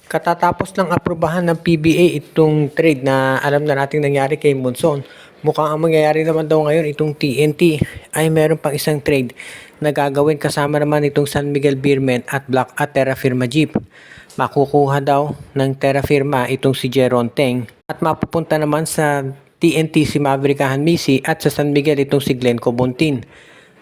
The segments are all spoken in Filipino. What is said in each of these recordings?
Katatapos lang aprubahan ng PBA itong trade na alam na nating nangyari kay Monson. Mukhang ang mangyayari naman daw ngayon itong TNT ay meron pang isang trade na gagawin kasama naman itong San Miguel Beermen at Black at Terra Firma Jeep. Makukuha daw ng Terra Firma itong si Jeron Teng at mapupunta naman sa TNT si Maverick Hanmisi at sa San Miguel itong si Glenn Cobontin.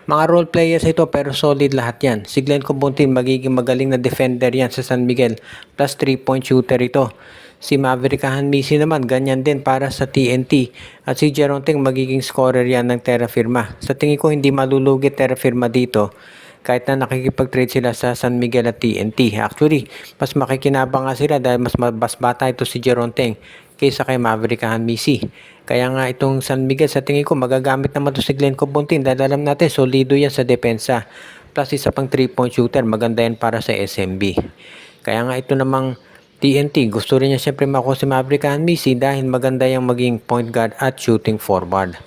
Mga role players ito pero solid lahat yan. Si Glenn Cobontin magiging magaling na defender yan sa San Miguel plus 3-point shooter ito. Si Maverick Hanmisi naman ganyan din para sa TNT. At si Jeron Teng magiging scorer yan ng Terra Firma. Sa tingin ko hindi malulugi Terra Firma dito kahit na nakikipag-trade sila sa San Miguel at TNT. Actually, mas makikinabang nga sila dahil mas bata ito si Jeron Teng kaysa kay Maverick Hanmisi. Kaya nga itong San Miguel sa tingin ko magagamit naman to si Glenn Cobontin dahil alam natin solido yan sa depensa. Plus isa pang 3-point shooter, maganda yan para sa SMB. Kaya nga ito namang TNT, gusto rin niya siyempre makuha si Maverick Hanmisi dahil maganda yung maging point guard at shooting forward.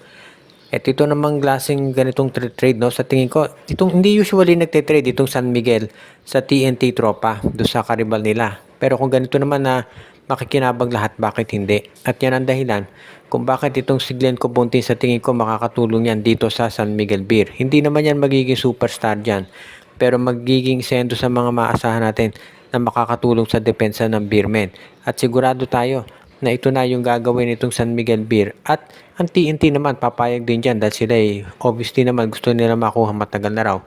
At ito namang klaseng ganitong trade, no? Sa tingin ko, hindi usually nagte-trade itong San Miguel sa TNT tropa do sa karibal nila. Pero kung ganito naman na makikinabang lahat, bakit hindi? At yan ang dahilan kung bakit itong si Glenn Cobontin sa tingin ko makakatulong yan dito sa San Miguel Beer. Hindi naman yan magiging superstar dyan, pero magiging sendo sa mga maasahan natin na makakatulong sa depensa ng Beermen. At sigurado tayo na ito na yung gagawin itong San Miguel Beer. At ang TNT naman papayag din dyan dahil sila obviously naman gusto nila makuha matagal na raw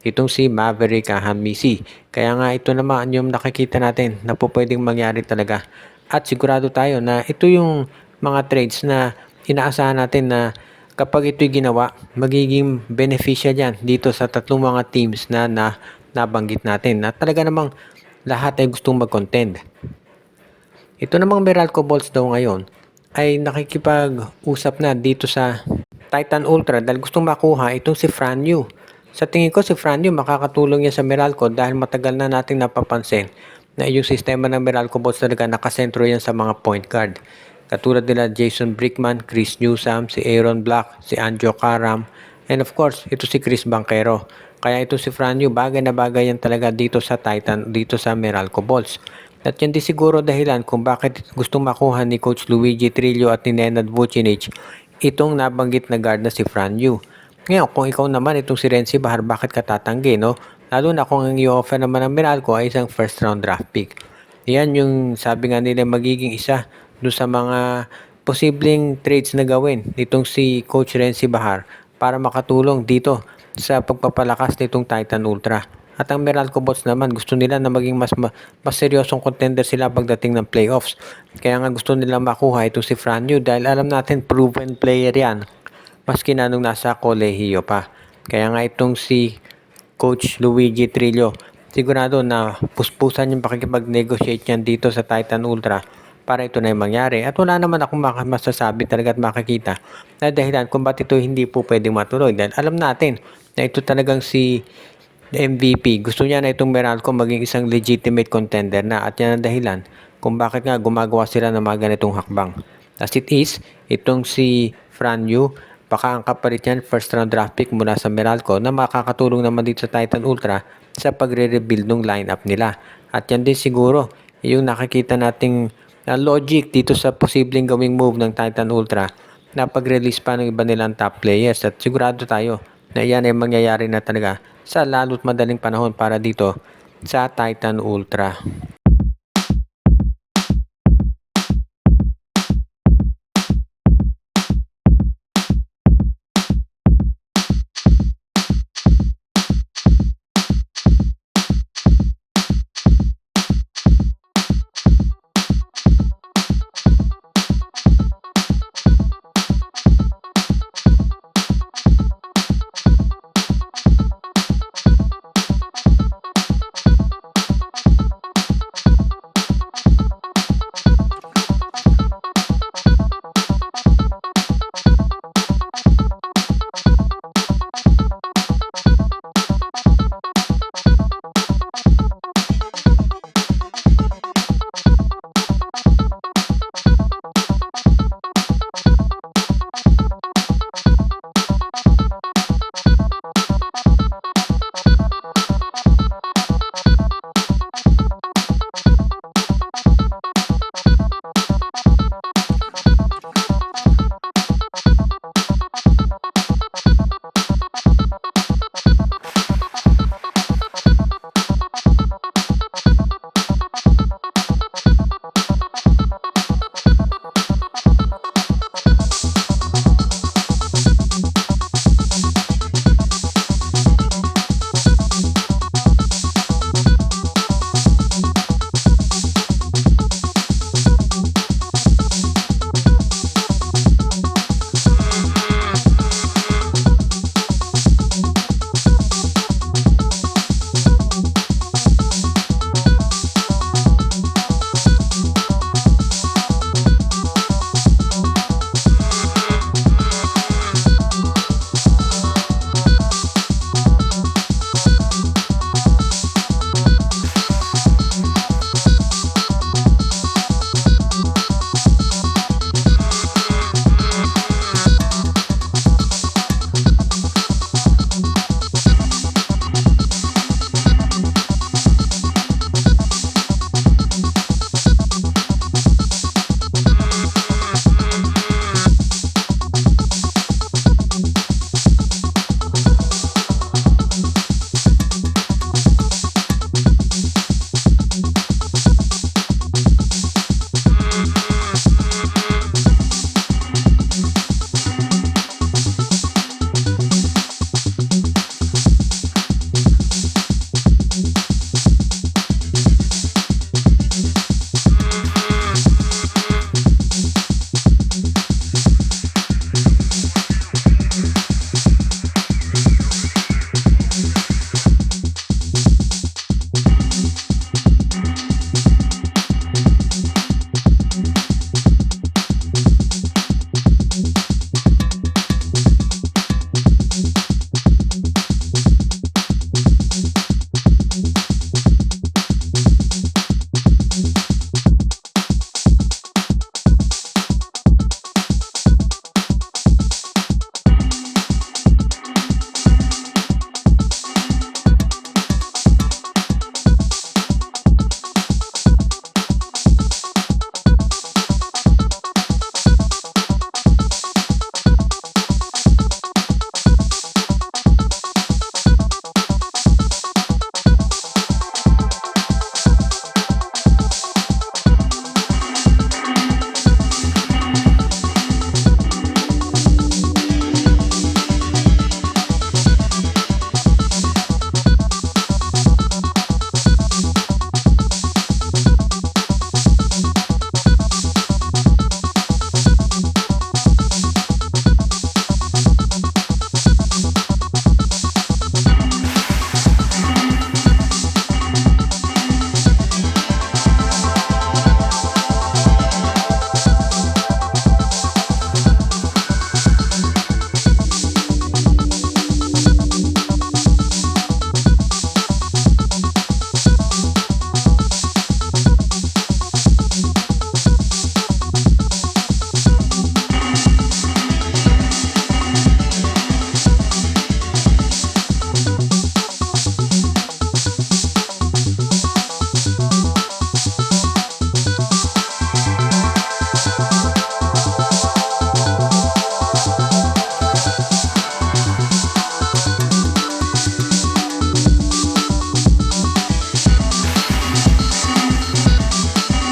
itong si Maverick Hanmisi. Kaya nga ito naman yung nakikita natin na po pwedeng mangyari talaga. At sigurado tayo na ito yung mga trades na inaasahan natin na kapag ito'y ginawa, magiging beneficial yan dito sa tatlong mga teams na nabanggit natin. At talaga namang lahat ay gustong mag-contend. Ito namang Meralco Bolts daw ngayon ay nakikipag-usap na dito sa Titan Ultra dahil gustong makuha itong si Franyu. Sa tingin ko si Franyu makakatulong yan sa Meralco dahil matagal na nating napapansin na yung sistema ng Meralco Bolts talaga nakasentro yan sa mga point guard. Katulad nila Jason Brickman, Chris Newsome, si Aaron Black, si Anjo Karam, and of course ito si Chris Banquero. Kaya ito si Franyu bagay na bagay yan talaga dito sa Titan, dito sa Meralco Bolts. At yan di siguro dahilan kung bakit gustong makuha ni Coach Luigi Trillo at ni Nenad Vucinic itong nabanggit na guard na si Franyu. Ngayon, kung ikaw naman itong si Renzi Bahar, bakit ka tatanggi, no? Lalo na kung ang i-offer naman ng Meralco ay isang first round draft pick. Yan yung sabi nga nila magiging isa doon sa mga posibleng trades na gawin nitong si Coach Renzi Bahar para makatulong dito sa pagpapalakas nitong Titan Ultra. At ang Meralco Bots naman gusto nila na maging mas seryosong contender sila pagdating ng playoffs. Kaya nga gusto nila makuha itong si Franyu dahil alam natin proven player yan. Maski na nung nasa kolehiyo pa. Kaya nga itong si Coach Luigi Trillo, sigurado na puspusan yung pakikipag-negotiate yan dito sa Titan Ultra para ito na yung mangyari. At wala naman akong masasabi talaga at makikita na dahilan kung ba't ito hindi po pwedeng matuloy. Dahil alam natin na ito talagang si MVP. Gusto niya na itong Meralco maging isang legitimate contender na at yan ang dahilan kung bakit nga gumagawa sila ng mga ganitong hakbang. As it is, itong si Franyu, baka ang kapalit yan first round draft pick mula sa Meralco na makakatulong naman dito sa Titan Ultra sa pagre-rebuild ng lineup nila. At yan din siguro yung nakikita nating logic dito sa posibleng gawing move ng Titan Ultra na pag-release pa ng iba nilang top players. At sigurado tayo na yan ay mangyayari na talaga sa lalo't madaling panahon para dito sa Titan Ultra.